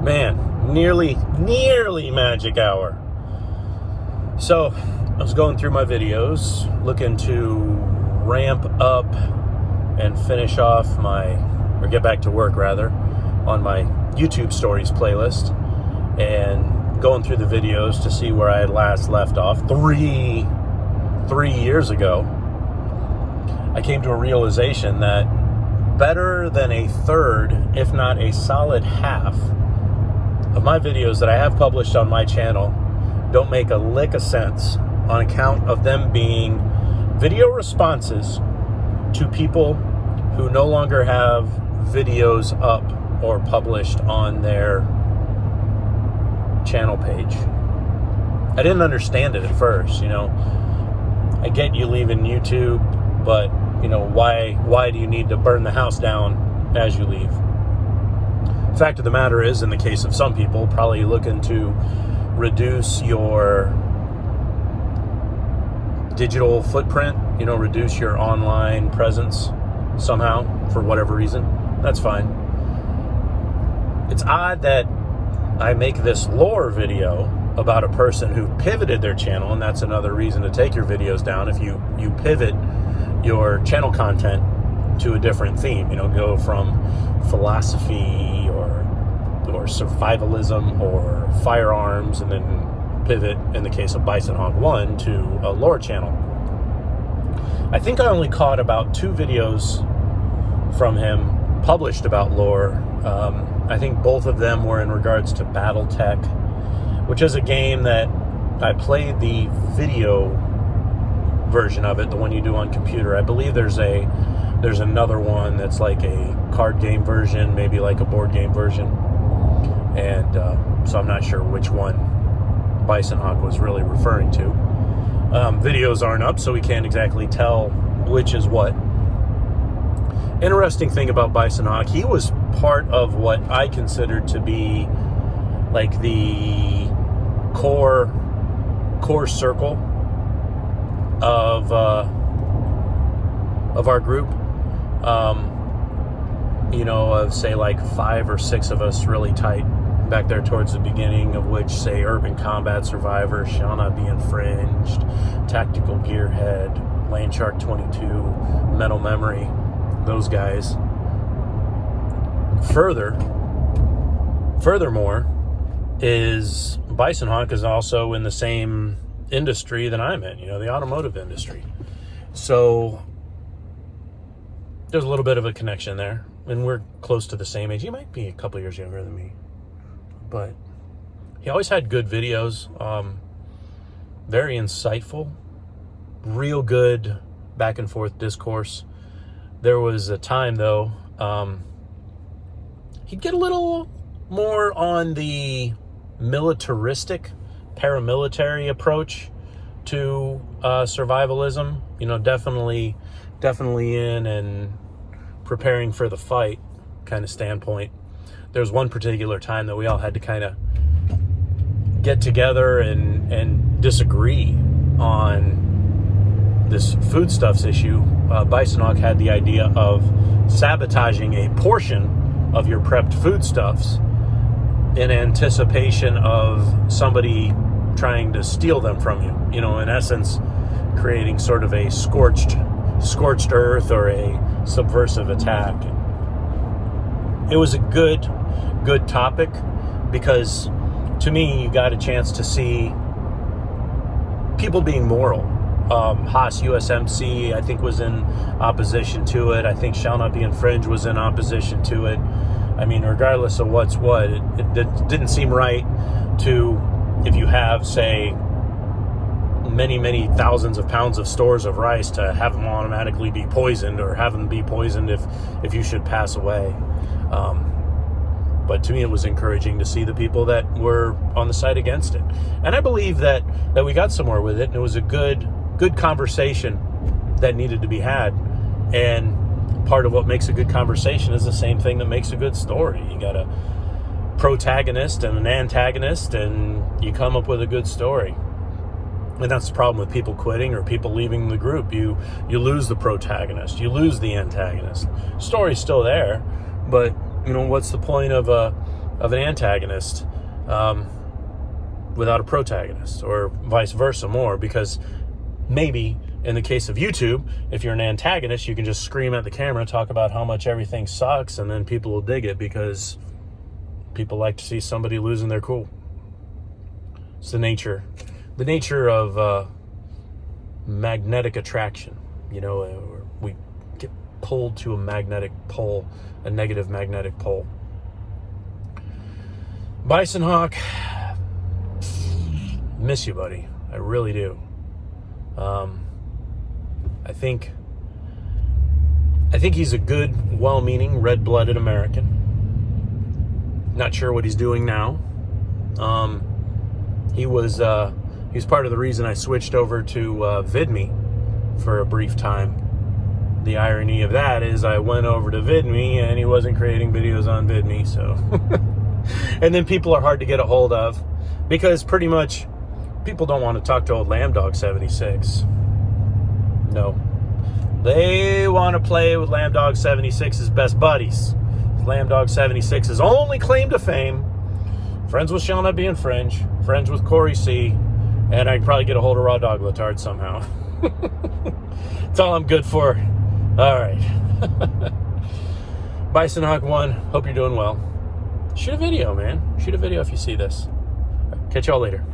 Man, nearly magic hour. So, I was going through my videos, looking to ramp up and finish off or get back to work rather, on my YouTube Stories playlist, and going through the videos to see where I had last left off three years ago. I came to a realization that better than a third, if not a solid half, of my videos that I have published on my channel don't make a lick of sense on account of them being video responses to people who no longer have videos up or published on their channel page. I didn't understand it at first, I get you leaving YouTube, but, why do you need to burn the house down as you leave? Fact of the matter is, in the case of some people, probably looking to reduce your digital footprint, reduce your online presence somehow for whatever reason. That's fine. It's odd that I make this lore video about a person who pivoted their channel, and that's another reason to take your videos down. If you pivot your channel content to a different theme, go from philosophy or survivalism or firearms, and then pivot, in the case of Bisonkawk1, to a lore channel. I think I only caught about 2 videos from him published about lore. I think both of them were in regards to BattleTech, which is a game that I played the video version of it, the one you do on computer. I believe there's another one that's like a card game version, maybe like a board game version. And so I'm not sure which one Bisonkawk was really referring to. Videos aren't up, so we can't exactly tell which is what. Interesting thing about Bisonkawk, he was part of what I considered to be like the core circle of our group. Of say like 5 or 6 of us really tight back there towards the beginning, of which, say, Urban Combat Survivor, Shall Not Be Infringed, Tactical Gearhead, Landshark 22, Metal Memory, those guys. Furthermore, is Bisonkawk is also in the same industry that I'm in, the automotive industry. So there's a little bit of a connection there, and we're close to the same age. He might be a couple years younger than me, but he always had good videos, very insightful, real good back and forth discourse. There was a time, though, he'd get a little more on the militaristic, paramilitary approach to survivalism. Definitely in and preparing for the fight kind of standpoint. There was one particular time that we all had to kind of get together and disagree on this foodstuffs issue. Bisonkawk had the idea of sabotaging a portion of your prepped foodstuffs in anticipation of somebody trying to steal them from you. In essence, creating sort of a scorched earth or a subversive attack. It was a good topic, because to me, you got a chance to see people being moral. Haas USMC, I think, was in opposition to it. I think Shall Not Be Infringed was in opposition to it. I mean, regardless of what's what, it didn't seem right to, if you have, say, many thousands of pounds of stores of rice, to have them automatically be poisoned, or have them be poisoned if you should pass away. But to me, it was encouraging to see the people that were on the side against it. And I believe that we got somewhere with it, and it was a good conversation that needed to be had. And part of what makes a good conversation is the same thing that makes a good story. You got a protagonist and an antagonist, and you come up with a good story. And that's the problem with people quitting or people leaving the group. You lose the protagonist, you lose the antagonist. Story's still there, but what's the point of a of an antagonist without a protagonist, or vice versa more, because maybe in the case of YouTube, if you're an antagonist, you can just scream at the camera, talk about how much everything sucks, and then people will dig it because people like to see somebody losing their cool. It's the nature of magnetic attraction. You know, we get pulled to a magnetic pole, a negative magnetic pole. Bisonkawk, miss you, buddy. I really do. I think he's a good, well-meaning, red-blooded American. Not sure what he's doing now. He was part of the reason I switched over to VidMe for a brief time. The irony of that is I went over to VidMe and he wasn't creating videos on VidMe, so. And then people are hard to get a hold of because pretty much people don't want to talk to old Lambdog76. No. They want to play with Lambdog76's best buddies. Lambdog76's only claim to fame: friends with Shall Not Be Infringe, friends with Corey C, and I can probably get a hold of Raw Dog Latard somehow. That's all I'm good for. All right. Bisonkawk1, hope you're doing well. Shoot a video, man. Shoot a video if you see this. Catch y'all later.